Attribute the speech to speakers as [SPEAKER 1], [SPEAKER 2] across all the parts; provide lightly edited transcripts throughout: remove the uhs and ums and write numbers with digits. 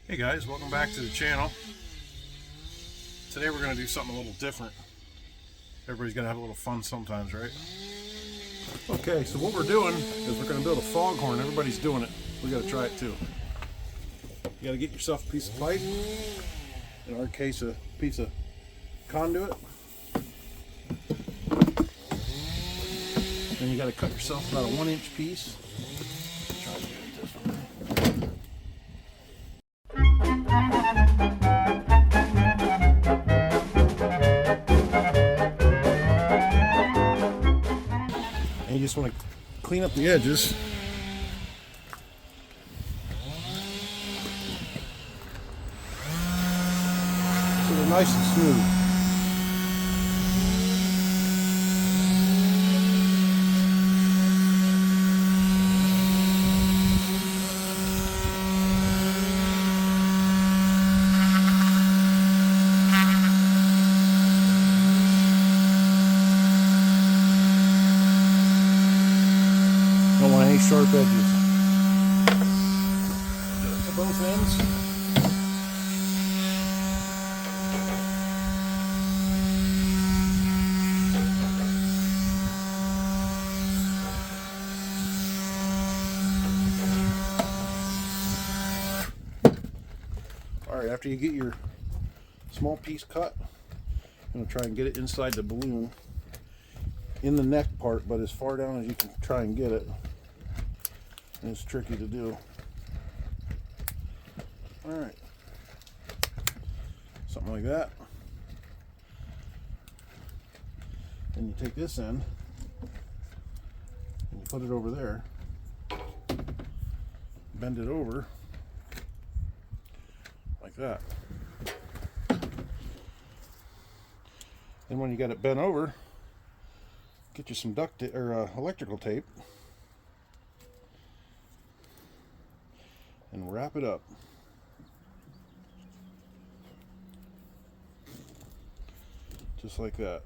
[SPEAKER 1] Hey guys, welcome back to the channel. Today we're going to do something a little different. Everybody's got to have a little fun sometimes, right? Okay, so what we're doing is we're going to build a foghorn. Everybody's doing it. We got to try it too. You got to get yourself a piece of pipe. In our case, a piece of conduit. Then you got to cut yourself about a 1-inch piece. Try to get this one. And you just want to clean up the edges. So they're nice and smooth. Don't want any sharp edges. Just both ends. Alright, after you get your small piece cut, I'm going to try and get it inside the balloon in the neck part, but as far down as you can try and get it. And it's tricky to do. Alright. Something like that. And you take this end and you put it over there. Bend it over like that. Then when you got it bent over, get you some duct or electrical tape and wrap it up. Just like that.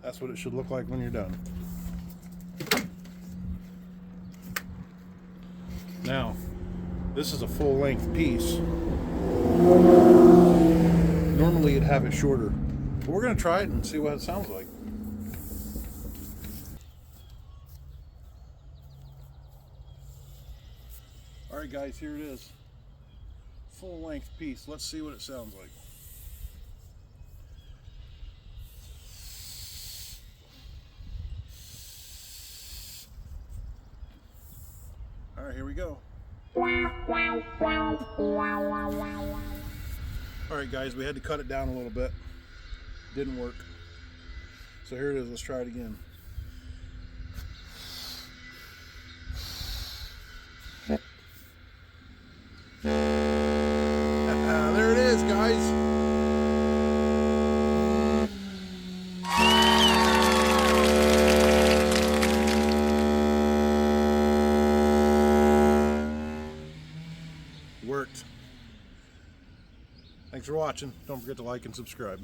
[SPEAKER 1] That's what it should look like when you're done. Now, this is a full-length piece. Normally you'd have it shorter, but we're going to try it and see what it sounds like. Alright guys, here it is. Full-length piece. Let's see what it sounds like. Alright, here we go. Alright guys, we had to cut it down a little bit. Didn't work. So here it is, let's try it again. There it is, guys. Worked. Thanks for watching. Don't forget to like and subscribe.